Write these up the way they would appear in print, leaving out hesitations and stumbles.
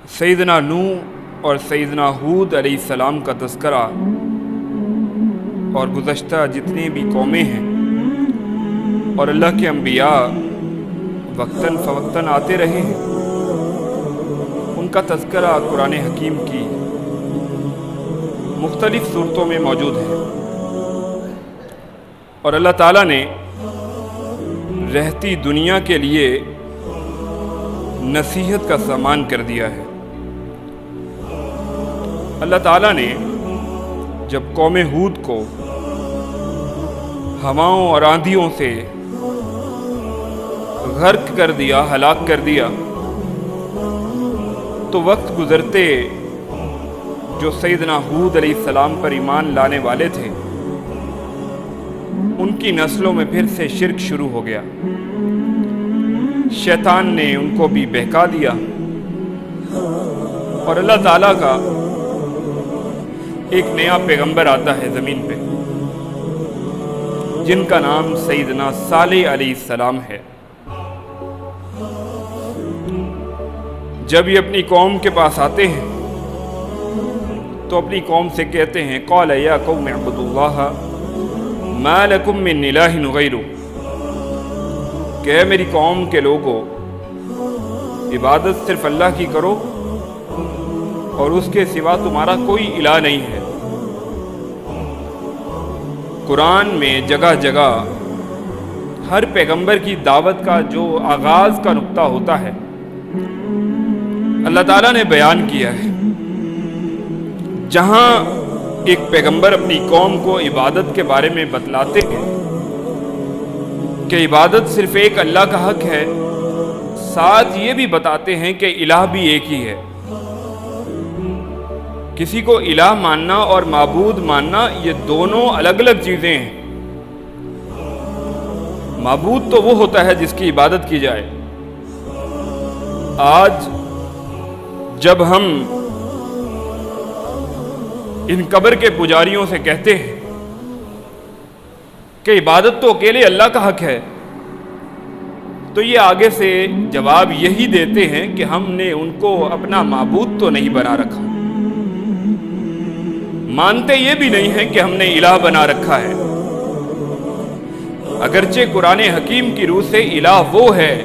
سیدنا نوح اور سیدنا ہود علیہ السلام کا تذکرہ اور گزشتہ جتنے بھی قومیں ہیں اور اللہ کے انبیاء وقتاً فوقتاً آتے رہے ہیں، ان کا تذکرہ قرآن حکیم کی مختلف صورتوں میں موجود ہے، اور اللہ تعالیٰ نے رہتی دنیا کے لیے نصیحت کا سامان کر دیا ہے۔ اللہ تعالیٰ نے جب قوم ہود کو ہواؤں اور آندھیوں سے غرق کر دیا، ہلاک کر دیا، تو وقت گزرتے جو سیدنا ہود علیہ السلام پر ایمان لانے والے تھے، ان کی نسلوں میں پھر سے شرک شروع ہو گیا۔ شیطان نے ان کو بھی بہکا دیا، اور اللہ تعالیٰ کا ایک نیا پیغمبر آتا ہے زمین پہ، جن کا نام سیدنا صالح علیہ السلام ہے۔ جب یہ اپنی قوم کے پاس آتے ہیں تو اپنی قوم سے کہتے ہیں قال یا قوم اعبدوا اللہ ما لکم من الہ غیرہ، کہ اے میری قوم کے لوگوں، عبادت صرف اللہ کی کرو اور اس کے سوا تمہارا کوئی الہ نہیں ہے۔ قرآن میں جگہ جگہ ہر پیغمبر کی دعوت کا جو آغاز کا نقطہ ہوتا ہے، اللہ تعالیٰ نے بیان کیا ہے۔ جہاں ایک پیغمبر اپنی قوم کو عبادت کے بارے میں بتلاتے ہیں کہ عبادت صرف ایک اللہ کا حق ہے، ساتھ یہ بھی بتاتے ہیں کہ الہ بھی ایک ہی ہے۔ کسی کو الہ ماننا اور معبود ماننا یہ دونوں الگ الگ چیزیں ہیں۔ معبود تو وہ ہوتا ہے جس کی عبادت کی جائے۔ آج جب ہم ان قبر کے پجاریوں سے کہتے ہیں کہ عبادت تو اکیلے اللہ کا حق ہے، تو یہ آگے سے جواب یہی دیتے ہیں کہ ہم نے ان کو اپنا معبود تو نہیں بنا رکھا، مانتے یہ بھی نہیں ہیں کہ ہم نے الہ بنا رکھا ہے۔ اگرچہ قرآن حکیم کی روح سے الہ وہ ہے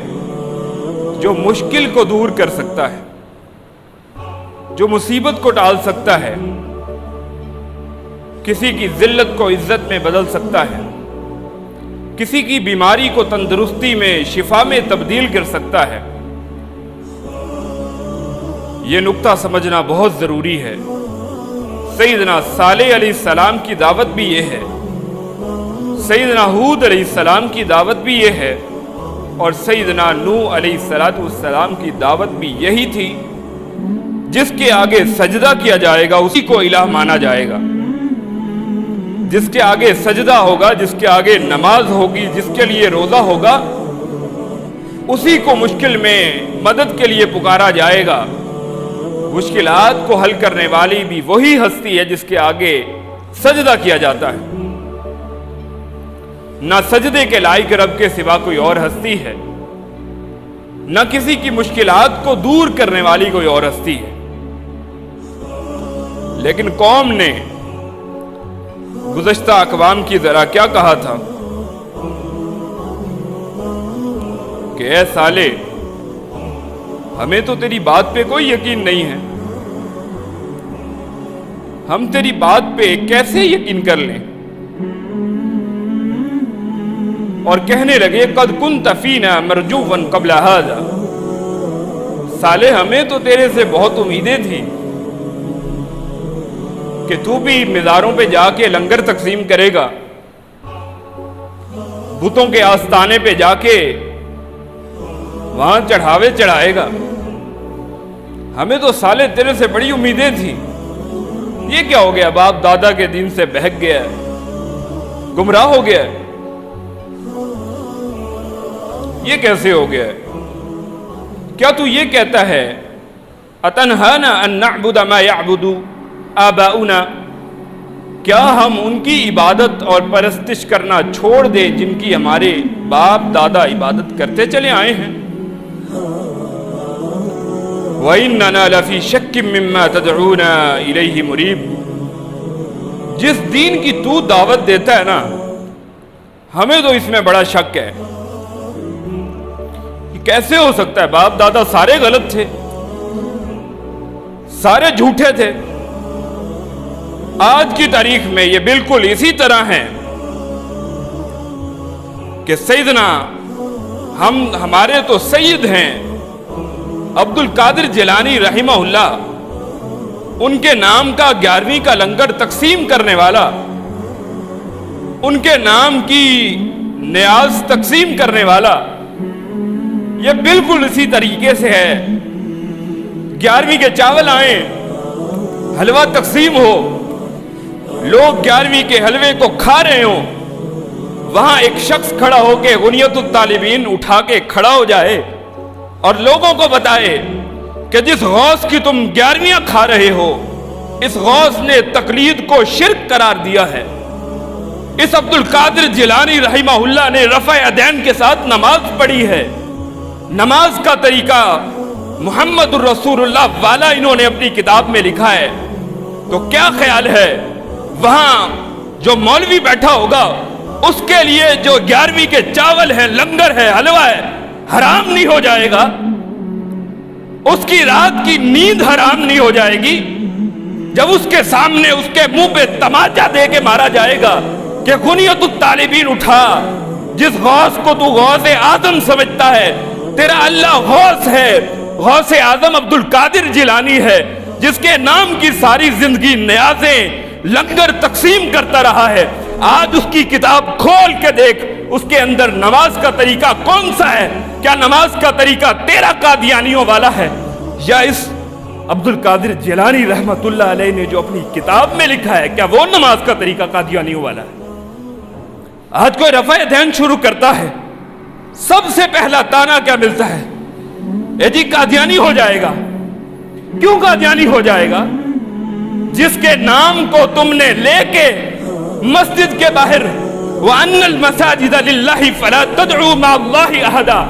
جو مشکل کو دور کر سکتا ہے، جو مصیبت کو ٹال سکتا ہے، کسی کی ذلت کو عزت میں بدل سکتا ہے، کسی کی بیماری کو تندرستی میں، شفا میں تبدیل کر سکتا ہے۔ یہ نقطہ سمجھنا بہت ضروری ہے۔ سیدنا صالح علیہ السلام کی دعوت بھی یہ ہے، سیدنا ہود علیہ السلام کی دعوت بھی یہ ہے، اور سیدنا نوح علیہ السلام کی دعوت بھی یہی تھی۔ جس کے آگے سجدہ کیا جائے گا اسی کو الہ مانا جائے گا، جس کے آگے سجدہ ہوگا، جس کے آگے نماز ہوگی، جس کے لیے روزہ ہوگا، اسی کو مشکل میں مدد کے لیے پکارا جائے گا۔ مشکلات کو حل کرنے والی بھی وہی ہستی ہے جس کے آگے سجدہ کیا جاتا ہے۔ نہ سجدے کے لائق رب کے سوا کوئی اور ہستی ہے، نہ کسی کی مشکلات کو دور کرنے والی کوئی اور ہستی ہے۔ لیکن قوم نے گزشتہ اقوام کی ذرا کیا کہا تھا کہ اے صالح، ہمیں تو تیری بات پہ کوئی یقین نہیں ہے، ہم تیری بات پہ کیسے یقین کر لیں؟ اور کہنے لگے قد کنت فینا مرجوا قبل ھذا، صالح ہمیں تو تیرے سے بہت امیدیں تھیں کہ تو بھی مزاروں پہ جا کے لنگر تقسیم کرے گا، بتوں کے آستانے پہ جا کے وہاں چڑھاوے چڑھائے گا، ہمیں تو صالح تیرے سے بڑی امیدیں تھیں۔ یہ کیا ہو گیا؟ باپ دادا کے دین سے بہک گیا ہے، گمراہ ہو گیا ہے، یہ کیسے ہو گیا ہے؟ کیا تو یہ کہتا ہے اتنہانا ان نعبد ما یعبد آباؤنا، کیا ہم ان کی عبادت اور پرستش کرنا چھوڑ دیں جن کی ہمارے باپ دادا عبادت کرتے چلے آئے ہیں؟ وَإِنَّنَا لَفِي شَكٍّ مِّمَّا تَدْعُونَا إِلَيْهِ مُرِيبٍ۔ جس دین کی تو دعوت دیتا ہے نا، ہمیں تو اس میں بڑا شک ہے کہ کیسے ہو سکتا ہے باپ دادا سارے غلط تھے، سارے جھوٹے تھے، آج کی تاریخ میں یہ بالکل اسی طرح ہیں کہ سیدنا ہمارے تو سید ہیں عبد القادر جیلانی رحمہ اللہ، ان کے نام کا 11ویں کا لنگر تقسیم کرنے والا، ان کے نام کی نیاز تقسیم کرنے والا، یہ بالکل اسی طریقے سے ہے۔ 11ویں کے چاول آئیں، حلوہ تقسیم ہو، لوگ 11ویں کے حلوے کو کھا رہے ہوں، وہاں ایک شخص کھڑا ہو کے غنیت الطالبین اٹھا کے کھڑا ہو جائے اور لوگوں کو بتائے کہ جس غوث کی تم 11ویں کھا رہے ہو، اس غوث نے تقلید کو شرک قرار دیا ہے۔ اس عبد القادر جیلانی رحمہ اللہ نے رفع یدین کے ساتھ نماز پڑھی ہے، نماز کا طریقہ محمد الرسول اللہ والا انہوں نے اپنی کتاب میں لکھا ہے۔ تو کیا خیال ہے وہاں جو مولوی بیٹھا ہوگا اس کے لیے جو 11ویں کے چاول ہے، لنگر ہے، حلوہ ہے، حرام نہیں ہو جائے گا؟ اس کی رات کی نیند حرام نہیں ہو جائے گی جب اس کے سامنے اس کے منہ پہ تماچا دے کے مارا جائے گا کہ غنیت الطالبین اٹھا، جس غوث کو تو غوث اعظم سمجھتا ہے، تیرا اللہ غوث ہے، غوث اعظم عبد القادر جیلانی ہے، جس کے نام کی ساری زندگی نیازیں لنگر تقسیم کرتا رہا ہے۔ آج اس کی کتاب کھول کے دیکھ، اس کے اندر نماز کا طریقہ کون سا ہے؟ کیا نماز کا طریقہ تیرا قادیانیوں والا ہے یا اس عبد القادر جیلانی رحمت اللہ علیہ نے جو اپنی کتاب میں لکھا ہے، کیا وہ نماز کا طریقہ قادیانیوں والا ہے؟ آج کوئی رفع دین شروع کرتا ہے، سب سے پہلا تانا کیا ملتا ہے؟ اے جی قادیانی ہو جائے گا۔ کیوں قادیانی ہو جائے گا؟ جس کے نام کو تم نے لے کے مسجد کے باہر وَأَنَّ الْمَسَاجِدَ لِلَّهِ فَلَا تَدْعُوا مَعَ اللَّهِ أَحَدًا،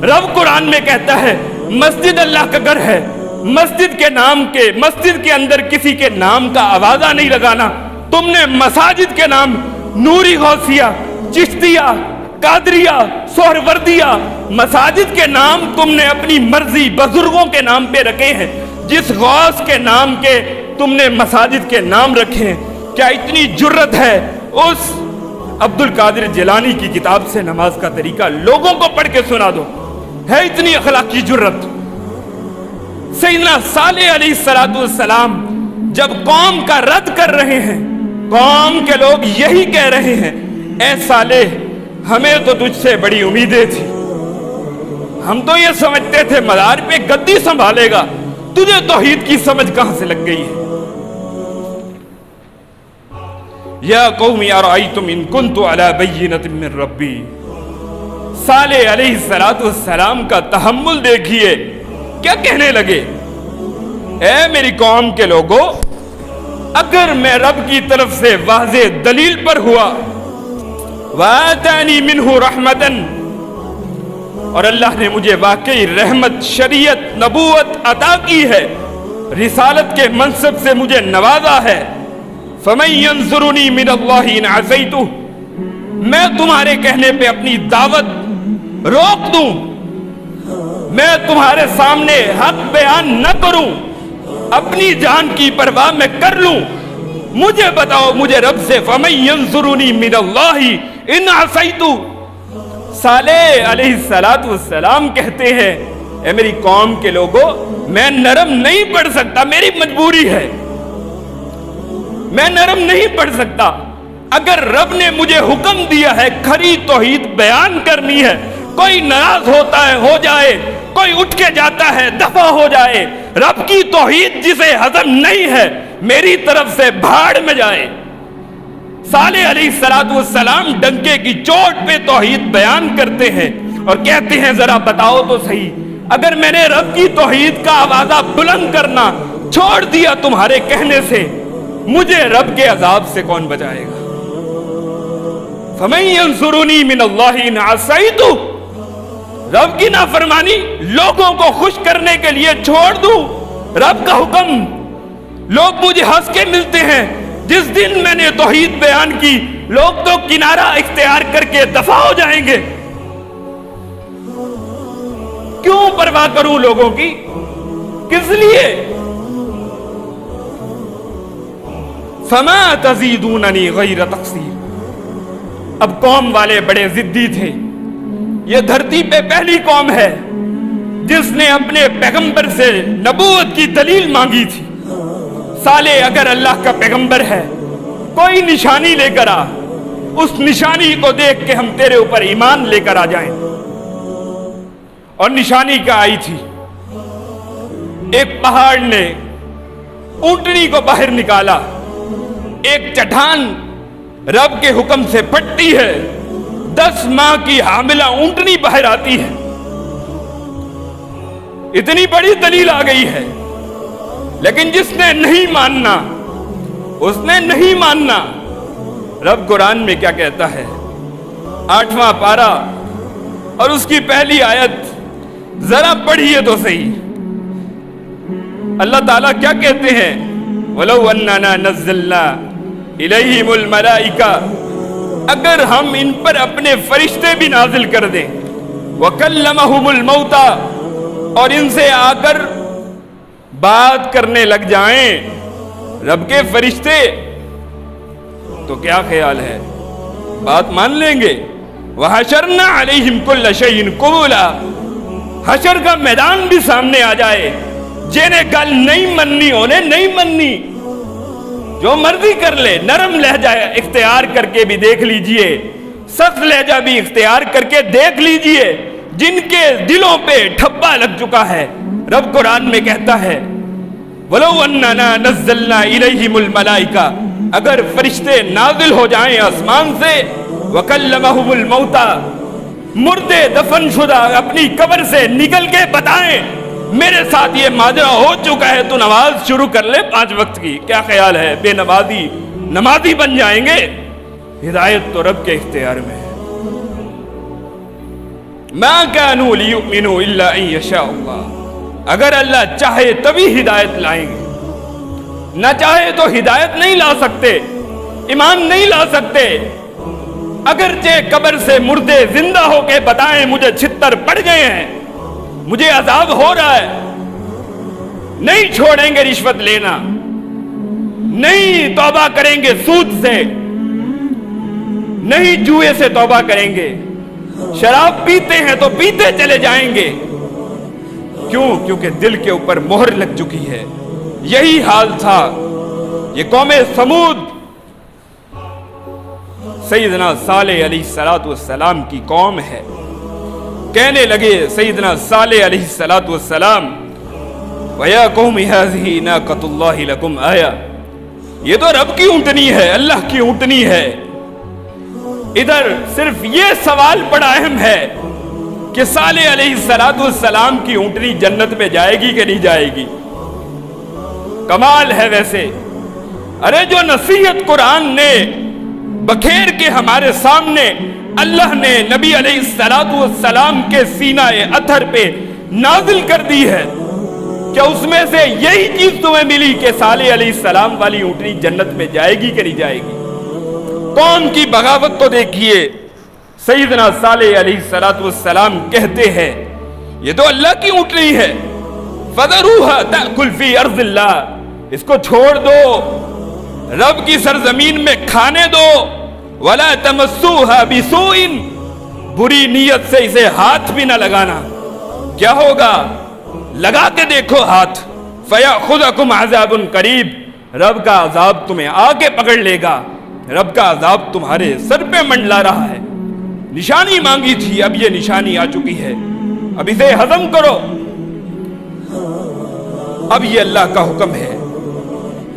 رب قرآن میں کہتا ہے مسجد اللہ کا گھر ہے، مسجد کے اندر کسی کے نام کا آوازہ نہیں لگانا۔ تم نے مساجد کے نام نوری غوثیہ، چشتیہ، قادریہ، سہروردیہ، مساجد کے نام تم نے اپنی مرضی بزرگوں کے نام پہ رکھے ہیں، جس غوث کے نام کے تم نے مساجد کے نام رکھے ہیں۔ کیا اتنی جرت ہے اس عبد القادر جیلانی کی کتاب سے نماز کا طریقہ لوگوں کو پڑھ کے سنا دو؟ ہے اتنی اخلاقی جرت؟ سیدنا صالح علیہ السلام جب قوم کا رد کر رہے ہیں، قوم کے لوگ یہی کہہ رہے ہیں، اے صالح ہمیں تو تجھ سے بڑی امیدیں تھی، ہم تو یہ سمجھتے تھے مدار پہ گدی سنبھالے گا، تجھے توحید کی سمجھ کہاں سے لگ گئی ہے؟ یا قوم ارائیتم ان کنت علی بینۃ من ربی، صالح علیہ السلام کا تحمل دیکھیے، کیا کہنے لگے؟ اے میری قوم کے لوگوں، اگر میں رب کی طرف سے واضح دلیل پر ہوا، وَآتَانِي مِنْهُ رَحْمَةً، اور اللہ نے مجھے واقعی رحمت، شریعت، نبوت عطا کی ہے، رسالت کے منصب سے مجھے نوازا ہے، فَمَنْ يَنْصُرُنِي مِنَ اللَّهِ إِنْ عَصَيْتُهُ، میں تمہارے کہنے پہ اپنی دعوت روک دوں، میں تمہارے سامنے حق بیان نہ کروں، اپنی جان کی پرواہ میں کر لوں، مجھے بتاؤ مجھے رب سے فَمَنْ يَنْصُرُنِي مِنَ اللَّهِ إِنْ عَصَيْتُ۔ صالح علیہ السلام کہتے ہیں، اے میری قوم کے لوگوں، میں نرم نہیں پڑھ سکتا، میری مجبوری ہے، میں نرم نہیں پڑھ سکتا۔ اگر رب نے مجھے حکم دیا ہے کھری توحید بیان کرنی ہے، کوئی ناراض ہوتا ہے ہو جائے، کوئی اٹھ کے جاتا ہے دفع ہو جائے، رب کی توحید جسے ہضم نہیں ہے میری طرف سے بھاڑ میں جائے۔ صالح علیہ السلام ڈنکے کی چوٹ پہ توحید بیان کرتے ہیں اور کہتے ہیں ذرا بتاؤ تو صحیح، اگر میں نے رب کی توحید کا آوازہ بلند کرنا چھوڑ دیا تمہارے کہنے سے، مجھے رب کے عذاب سے کون بچائے گا؟ فَمَنْ يَنْصُرُنِي مِنَ اللَّهِ إِنْ عَصَيْتُ، رب کی نافرمانی لوگوں کو خوش کرنے کے لیے چھوڑ دوں، رب کا حکم، لوگ مجھے ہنس کے ملتے ہیں، جس دن میں نے توحید بیان کی لوگ تو کنارہ اختیار کر کے دفع ہو جائیں گے۔ کیوں پرواہ کروں لوگوں کی؟ کس لیے؟ فما تزیدوننی غیر تقصیر۔ اب قوم والے بڑے ضدی تھے۔ یہ دھرتی پہ پہلی قوم ہے جس نے اپنے پیغمبر سے نبوت کی دلیل مانگی تھی۔ سالے اگر اللہ کا پیغمبر ہے کوئی نشانی لے کر آ، اس نشانی کو دیکھ کے ہم تیرے اوپر ایمان لے کر آ جائیں۔ اور نشانی کیا آئی تھی؟ ایک پہاڑ نے اونٹنی کو باہر نکالا، ایک چٹان رب کے حکم سے پھٹتی ہے، 10 ماہ کی حاملہ اونٹنی باہر آتی ہے۔ اتنی بڑی دلیل آ گئی ہے، لیکن جس نے نہیں ماننا اس نے نہیں ماننا۔ رب قرآن میں کیا کہتا ہے؟ 8واں پارہ اور اس کی پہلی آیت ذرا پڑھیے تو صحیح۔ اللہ تعالیٰ کیا کہتے ہیں؟ وَلَوْ أَنَّنَا نَزَّلْنَا إِلَيْهِمُ الْمَلَائِكَةَ، اگر ہم ان پر اپنے فرشتے بھی نازل کر دیں، وَكَلَّمَهُمُ الْمَوْتَى، اور ان سے آ کر بات کرنے لگ جائیں رب کے فرشتے، تو کیا خیال ہے بات مان لیں گے؟ وَحَشَرْنَا عَلَيْهِمْ كُلَّ شَيْءٍ قُبُولًا، حشر کا میدان بھی سامنے آ جائے، جنہیں گل نہیں مننی انہیں نہیں مننی، جو مرضی کر لے۔ نرم لہجہ اختیار کر کے بھی دیکھ لیجئے، سخت لہجہ بھی اختیار کر کے دیکھ لیجئے، جن کے دلوں پہ ٹھپا لگ چکا ہے۔ رب قرآن میں کہتا ہے وَلَوْ أَنَّنَا نَزَّلْنَا إِلَيْهِمُ الْمَلَائِكَةَ، اگر فرشتے نازل ہو جائیں آسمان سے، وَكَلَّمَهُمُ الْمَوْتَى، مردے دفن شدہ اپنی قبر سے نکل کے بتائیں میرے ساتھ یہ ماجرا ہو چکا ہے، تو نماز شروع کر لے 5 وقت کی۔ کیا خیال ہے بے نمازی نمازی بن جائیں گے؟ ہدایت تو رب کے اختیار میں ہے۔ مَا كَانُوا لِيُؤْمِنُوا إِلَّا أَن يَشَاءَ اللَّهُ، اگر اللہ چاہے تبھی ہدایت لائیں گے، نہ چاہے تو ہدایت نہیں لا سکتے، ایمان نہیں لا سکتے۔ اگرچہ قبر سے مردے زندہ ہو کے بتائیں مجھے چھتر پڑ گئے ہیں، مجھے عذاب ہو رہا ہے، نہیں چھوڑیں گے رشوت لینا، نہیں توبہ کریں گے سود سے، نہیں جوئے سے توبہ کریں گے، شراب پیتے ہیں تو پیتے چلے جائیں گے۔ کیوں؟ کیونکہ دل کے اوپر مہر لگ چکی ہے۔ یہی حال تھا یہ قوم سمود، سیدنا صالح علیہ السلام کی قوم ہے۔ کہنے لگے سیدنا صالح علیہ السلام وَيَا قَوْمِ هَذِهِ نَاقَةُ اللَّهِ لَكُمْ آیَةٌ، یہ تو رب کی اونٹنی ہے، اللہ کی اونٹنی ہے۔ ادھر صرف یہ سوال بڑا اہم ہے کہ صالح علیہ السلام کی اونٹنی جنت میں جائے گی کہ نہیں جائے گی؟ کمال ہے ویسے۔ ارے جو نصیحت قرآن نے بکھیر کے ہمارے سامنے اللہ نے نبی علیہ السلام کے سینہ اطہر پہ نازل کر دی ہے، کیا اس میں سے یہی چیز تمہیں ملی کہ صالح علیہ السلام والی اونٹنی جنت میں جائے گی کہ نہیں جائے گی؟ قوم کی بغاوت تو دیکھیے۔ سیدنا صالح علیہ السلام کہتے ہیں یہ تو اللہ کی اونٹنی ہے، فَذَرُوهَا تَأْكُلْ فِي أَرْضِ اللَّهِ، اس کو چھوڑ دو، رب کی سرزمین میں کھانے دو، وَلَا تَمَسُّوهَا بِسُوءٍ، بری نیت سے اسے ہاتھ بھی نہ لگانا۔ کیا ہوگا؟ لگا کے دیکھو ہاتھ، فَيَأْخُذَكُمْ عَذَابٌ قَرِيبٌ، رب کا عذاب تمہیں آ کے پکڑ لے گا، رب کا عذاب تمہارے سر پہ منڈلا رہا ہے۔ نشانی مانگی تھی، اب یہ نشانی آ چکی ہے، اب اسے ہضم کرو۔ اب یہ اللہ کا حکم ہے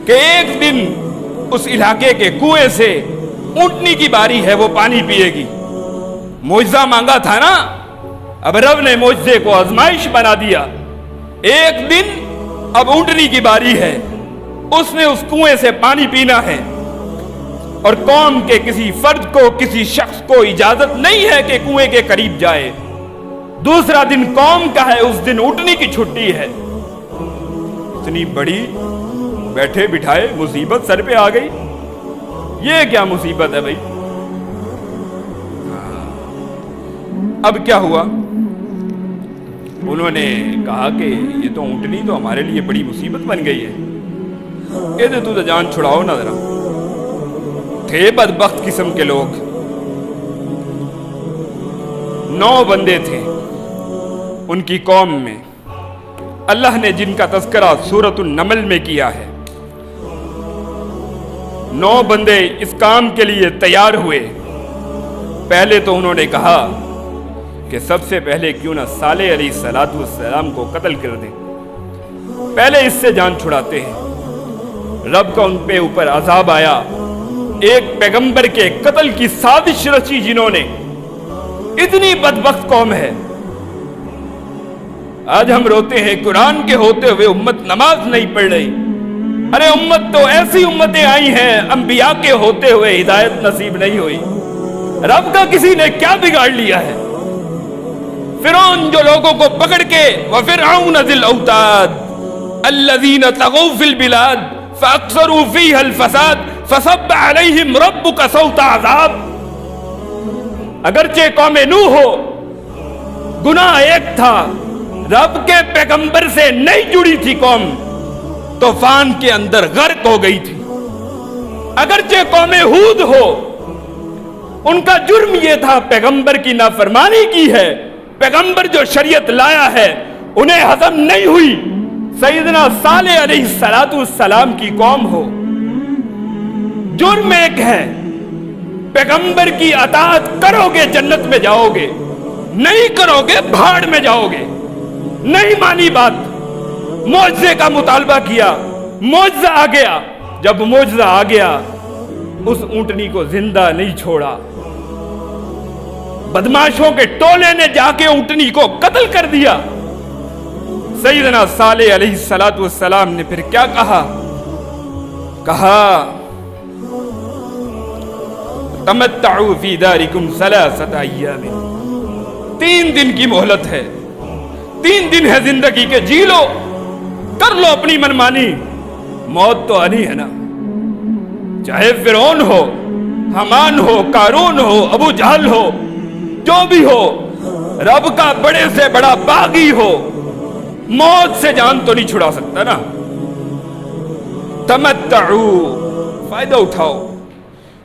کہ ایک دن اس علاقے کے کنویں سے اونٹنی کی باری ہے، وہ پانی پیے گی۔ معجزہ مانگا تھا نا، اب رب نے معجزے کو آزمائش بنا دیا۔ ایک دن اب اونٹنی کی باری ہے، اس نے اس کنویں سے پانی پینا ہے، اور قوم کے کسی فرد کو، کسی شخص کو اجازت نہیں ہے کہ کنویں کے قریب جائے۔ دوسرا دن قوم کا ہے، اس دن اونٹنی کی چھٹی ہے۔ اتنی بڑی بیٹھے بٹھائے مصیبت سر پہ آ گئی، یہ کیا مصیبت ہے بھائی؟ اب کیا ہوا؟ انہوں نے کہا کہ یہ تو اونٹنی تو ہمارے لیے بڑی مصیبت بن گئی ہے، کہتے تو جان چھڑاؤ نا ذرا۔ تھے بدبخت قسم کے لوگ، 9 بندے تھے ان کی قوم میں، اللہ نے جن کا تذکرہ سورۃ النمل میں کیا ہے۔ 9 بندے اس کام کے لیے تیار ہوئے۔ پہلے تو انہوں نے کہا کہ سب سے پہلے کیوں نہ صالح علیہ السلام کو قتل کر دیں، پہلے اس سے جان چھڑاتے ہیں۔ رب کا ان پہ اوپر عذاب آیا، ایک پیغمبر کے قتل کی سازش رچی جنہوں نے۔ اتنی بدبخت قوم ہے۔ آج ہم روتے ہیں قرآن کے ہوتے ہوئے امت نماز نہیں پڑھ رہی۔ ارے امت تو ایسی امتیں آئی ہیں انبیاء کے ہوتے ہوئے ہدایت نصیب نہیں ہوئی۔ رب کا کسی نے کیا بگاڑ لیا ہے؟ فرعون جو لوگوں کو پکڑ کے وَفِرْعَوْنَ ذِي الْأَوْتَادِ الَّذِينَ طَغَوْا فِي الْبِلَادِ فَأَكْثَرُوا فِيهَا الْفَسَادَ فَصَبَّ عَلَيْهِمْ رَبُّكَ صَوْتَ عَذَابٍ۔ اگرچہ قوم نوح ہو، گناہ ایک تھا، رب کے پیغمبر سے نہیں جڑی تھی قوم، طوفان کے اندر غرق ہو گئی تھی۔ اگرچہ قوم ہود ہو، ان کا جرم یہ تھا پیغمبر کی نافرمانی کی ہے، پیغمبر جو شریعت لایا ہے انہیں ہضم نہیں ہوئی۔ سیدنا صالح علیہ السلام کی قوم ہو، جرم ایک ہے، پیغمبر کی اطاعت کرو گے جنت میں جاؤ گے، نہیں کرو گے بھاڑ میں جاؤ گے۔ نہیں مانی بات، معجزے کا مطالبہ کیا، معجزہ آ گیا۔ جب معجزہ آ گیا اس اونٹنی کو زندہ نہیں چھوڑا، بدماشوں کے ٹولے نے جا کے اونٹنی کو قتل کر دیا۔ سیدنا صالح علیہ السلام نے پھر کیا کہا؟ تمتعوا فی دارکم 3 ایام، 3 دن کی مہلت ہے، 3 دن ہے زندگی کے، جی لو، کر لو اپنی منمانی، موت تو آنی ہے نا۔ چاہے فرعون ہو، حمان ہو، قارون ہو، ابو جہل ہو، جو بھی ہو، رب کا بڑے سے بڑا باغی ہو، موت سے جان تو نہیں چھڑا سکتا نا۔ تمتعوا، فائدہ اٹھاؤ،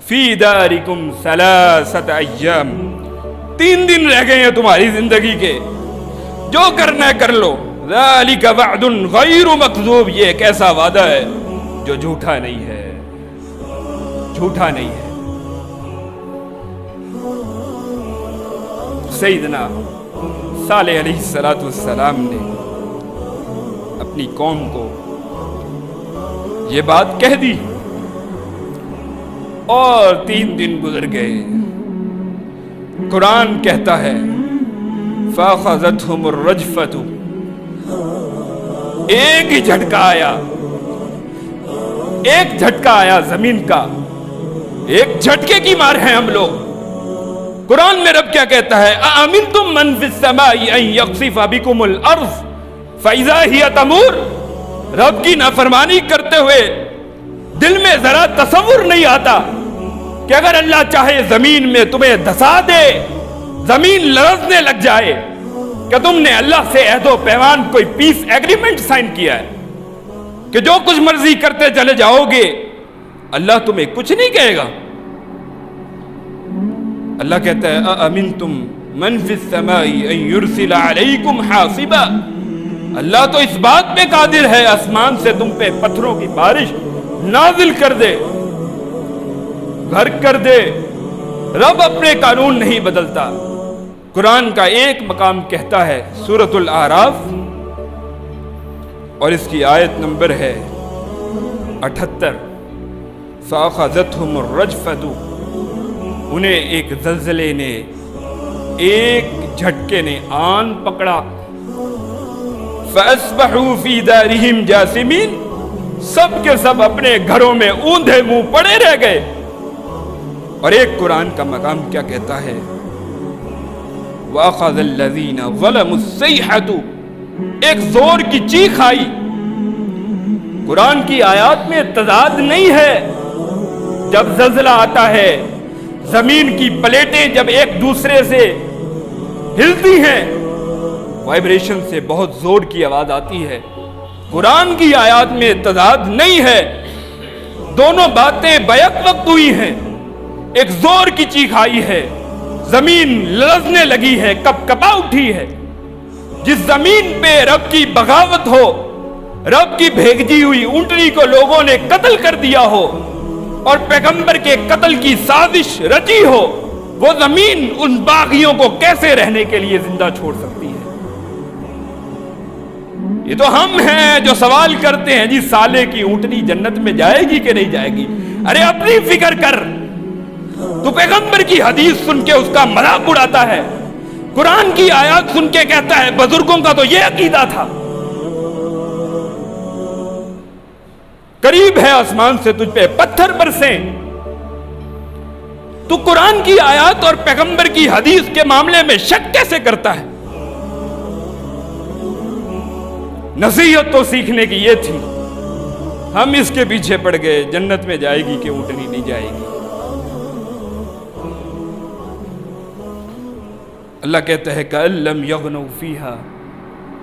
فی دارکم 3 ایام، 3 دن رہ گئے ہیں تمہاری زندگی کے، جو کرنا ہے کر لو۔ ذالک وعد غیر مکذوب، یہ ایک ایسا وعدہ ہے جو جھوٹا نہیں ہے، جھوٹا نہیں ہے۔ سیدنا صالح علیہ السلام نے اپنی قوم کو یہ بات کہہ دی، اور 3 دن گزر گئے۔ قرآن کہتا ہے فَأَخَذَتْهُمُ الرَّجْفَةُ، ایک ہی جھٹکا آیا، ایک جھٹکا آیا زمین کا، ایک جھٹکے کی مار ہیں ہم لوگ۔ قرآن میں رب کیا کہتا ہے؟ أَأَمِنْتُمْ مَنْ فِي السَّمَاءِ أَنْ يَخْسِفَ بِكُمُ الْأَرْضَ فَإِذَا هِيَ تَمُورُ۔ رب کی نافرمانی کرتے ہوئے دل میں ذرا تصور نہیں آتا کہ اگر اللہ چاہے زمین میں تمہیں دھسا دے، زمین لرزنے لگ جائے، کہ تم نے اللہ سے عہد و پیمان کوئی پیس ایگریمنٹ سائن کیا ہے کہ جو کچھ مرضی کرتے چلے جاؤ گے، اللہ تمہیں کچھ نہیں کہے گا۔ اللہ کہتا ہے أَأَمِنْتُمْ مَنْ فِي السَّمَاءِ أَن يُرْسِلَ عَلَيْكُمْ حَاصِبًا، اللہ تو اس بات پہ قادر ہے آسمان سے تم پہ پتھروں کی بارش نازل کر دے، غرق کر دے۔ رب اپنے قانون نہیں بدلتا۔ قرآن کا ایک مقام کہتا ہے سورۃ الاعراف، اور اس کی آیت نمبر ہے 78، فَأَخَذَتْهُمُ الرَّجْفَةُ، انہیں ایک زلزلے نے، ایک جھٹکے نے آن پکڑا۔ فَأَصْبَحُوا فِي دَارِهِمْ جَاثِمِينَ، سب کے سب اپنے گھروں میں اوندھے منہ پڑے رہ گئے۔ اور ایک قرآن کا مقام کیا کہتا ہے؟ وَأَخَذَ الَّذِينَ ظَلَمُوا الصَّيْحَةُ، ایک زور کی چیخ آئی، قرآن کی آیات میں تضاد نہیں ہے. جب زلزلہ آتا ہے، زمین کی پلیٹیں جب ایک دوسرے سے ہلتی ہیں، وائبریشن سے بہت زور کی آواز آتی ہے. قرآن کی آیات میں تضاد نہیں ہے. دونوں باتیں بیک وقت ہوئی ہیں. ایک زور کی چیخ آئی ہے، زمین لرزنے لگی ہے، کپ کپا اٹھی ہے. جس زمین پہ رب کی بغاوت ہو، رب کی بھیجی ہوئی اونٹنی کو لوگوں نے قتل کر دیا ہو اور پیغمبر کے قتل کی سازش رچی ہو، وہ زمین ان باغیوں کو کیسے رہنے کے لیے زندہ چھوڑ سکتی ہے؟ یہ تو ہم ہیں جو سوال کرتے ہیں جی سالے کی اونٹنی جنت میں جائے گی کہ نہیں جائے گی؟ ارے اپنی فکر کر. تو پیغمبر کی حدیث سن کے اس کا مذاق اڑاتا ہے، قرآن کی آیات سن کے کہتا ہے بزرگوں کا تو یہ عقیدہ تھا. قریب ہے آسمان سے تجھ پہ پتھر برسیں. تو قرآن کی آیات اور پیغمبر کی حدیث کے معاملے میں شک کیسے کرتا ہے؟ نصیحت تو سیکھنے کی یہ تھی، ہم اس کے پیچھے پڑ گئے جنت میں جائے گی کہ اونٹنی نہیں جائے گی. اللہ کہتا ہے کہ لم یغنوا فیہا،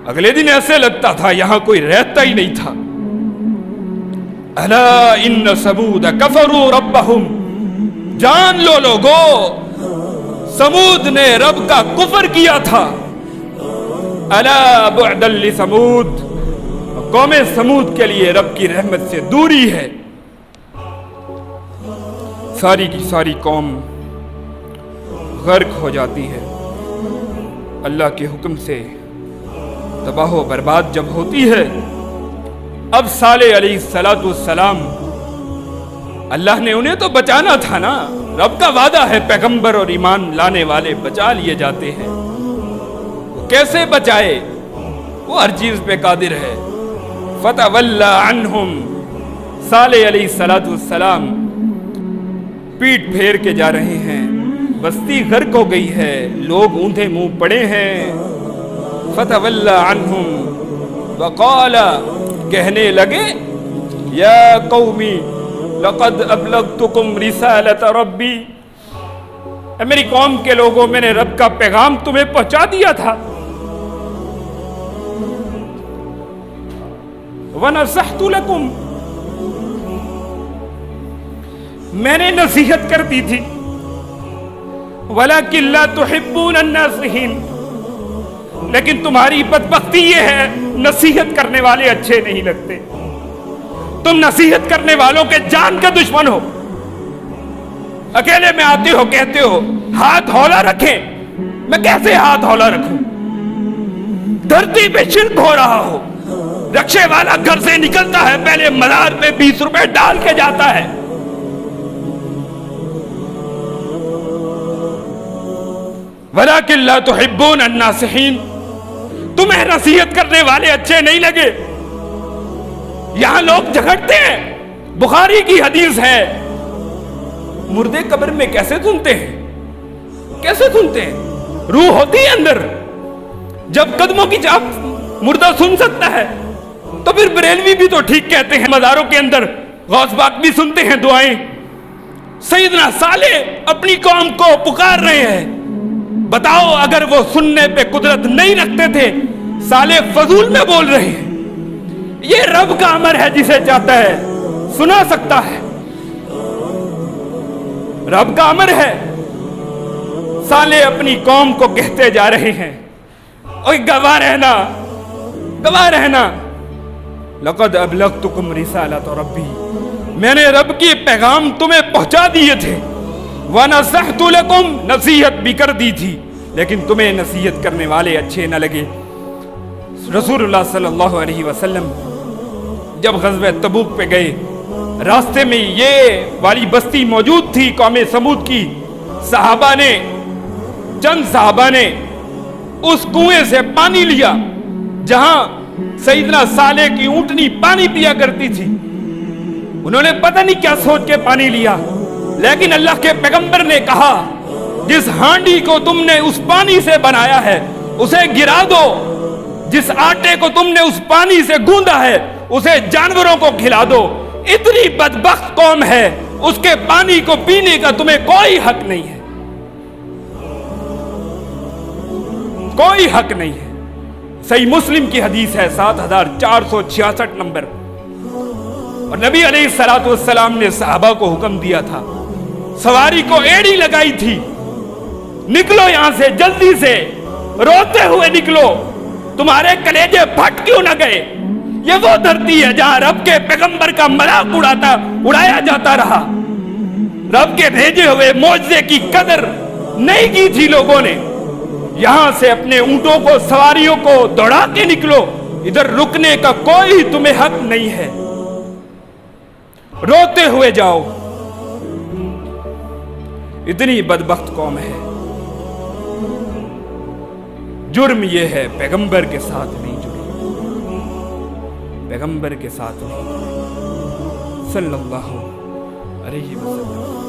اگلے دن ایسے لگتا تھا یہاں کوئی رہتا ہی نہیں تھا. الا ان ثمود کفروا ربہم، جان لو لوگو سمود نے رب کا کفر کیا تھا. الا بعدا لثمود، قوم سمود کے لیے رب کی رحمت سے دوری ہے. ساری کی ساری قوم غرق ہو جاتی ہے. اللہ کے حکم سے تباہ و برباد جب ہوتی ہے. اب صالح علیہ السلام، اللہ نے انہیں تو بچانا تھا نا. رب کا وعدہ ہے پیغمبر اور ایمان لانے والے بچا لیے جاتے ہیں. وہ کیسے بچائے؟ وہ ہر چیز پہ قادر ہے. فتولی عنہم، صالح علیہ السلام پیٹ پھیر کے جا رہے ہیں. بستی غرق ہو گئی ہے، لوگ اوندھے منہ پڑے ہیں. فتولی عنہم وقال، کہنے لگے یا قومی لقد ابلغتکم رسالۃ ربی، اے میری قوم کے لوگوں میں نے رب کا پیغام تمہیں پہنچا دیا تھا. ونصحت لکم، میں نے نصیحت کر دی تھی. ولکن لا تحبون الناصحین، لیکن تمہاری بدبختی یہ ہے نصیحت کرنے والے اچھے نہیں لگتے. تم نصیحت کرنے والوں کے جان کے دشمن ہو. اکیلے میں آتے ہو کہتے ہو ہاتھ ہولا رکھیں. میں کیسے ہاتھ ہولا رکھوں؟ دھرتی پہ شرک ہو رہا ہو. رکشے والا گھر سے نکلتا ہے پہلے مزار پہ 20 روپے ڈال کے جاتا ہے. وَلَكِنْ لَا تُحِبُّونَ النَّاصِحِينَ، تمہیں نصیحت کرنے والے اچھے نہیں لگے. یہاں لوگ جھگڑتے ہیں. بخاری کی حدیث ہے، مردے قبر میں کیسے سنتے ہیں؟ کیسے سنتے ہیں؟ روح ہوتی ہے اندر. جب قدموں کی چاپ مردہ سن سکتا ہے تو پھر بریلوی بھی تو ٹھیک کہتے ہیں. مزاروں کے اندر غوث پاک بھی سنتے ہیں دعائیں. سیدنا صالح اپنی قوم کو پکار رہے ہیں. بتاؤ اگر وہ سننے پہ قدرت نہیں رکھتے تھے، صالح فضول میں بول رہے ہیں. یہ رب کا امر ہے، جسے چاہتا ہے سنا سکتا ہے. رب کا امر ہے. صالح اپنی قوم کو کہتے جا رہے ہیں اور گواہ رہنا، گواہ رہنا. لقد ابلغتکم رسالۃ ربی، میں نے رب کی پیغام تمہیں پہنچا دیے تھے. وَنَصَحْتُ لَكُمْ، نصیحت بھی کر دی تھی، لیکن تمہیں نصیحت کرنے والے اچھے نہ لگے. رسول اللہ صلی اللہ علیہ وسلم جب غزوہ تبوک پہ گئے، راستے میں یہ والی بستی موجود تھی قوم سمود کی. صحابہ نے، چند صحابہ نے اس کنویں سے پانی لیا جہاں سیدنا صالح کی اونٹنی پانی پیا کرتی تھی. انہوں نے پتہ نہیں کیا سوچ کے پانی لیا، لیکن اللہ کے پیغمبر نے کہا جس ہانڈی کو تم نے اس پانی سے بنایا ہے اسے گرا دو. جس آٹے کو تم نے اس پانی سے گوندا ہے اسے جانوروں کو کھلا دو. اتنی بدبخت قوم ہے, اس کے پانی کو پینے کا تمہیں کوئی حق نہیں ہے, کوئی حق نہیں ہے. صحیح مسلم کی حدیث ہے 7466 نمبر. اور نبی علیہ الصلوۃ والسلام نے صحابہ کو حکم دیا تھا, سواری کو ایڑی لگائی تھی, نکلو یہاں سے جلدی سے, روتے ہوئے نکلو, تمہارے کلیجے پھٹ کیوں نہ گئے. یہ وہ دھرتی ہے جہاں رب کے پیغمبر کا مذاق اڑایا جاتا رہا. رب کے بھیجے ہوئے معجزے کی قدر نہیں کی تھی لوگوں نے. یہاں سے اپنے اونٹوں کو, سواریوں کو دوڑا کے نکلو, ادھر رکنے کا کوئی تمہیں حق نہیں ہے, روتے ہوئے جاؤ. اتنی بدبخت قوم ہے. جرم یہ ہے پیغمبر کے ساتھ نہیں جڑی, پیغمبر کے ساتھ نہیں جڑی صلی اللہ علیہ وسلم.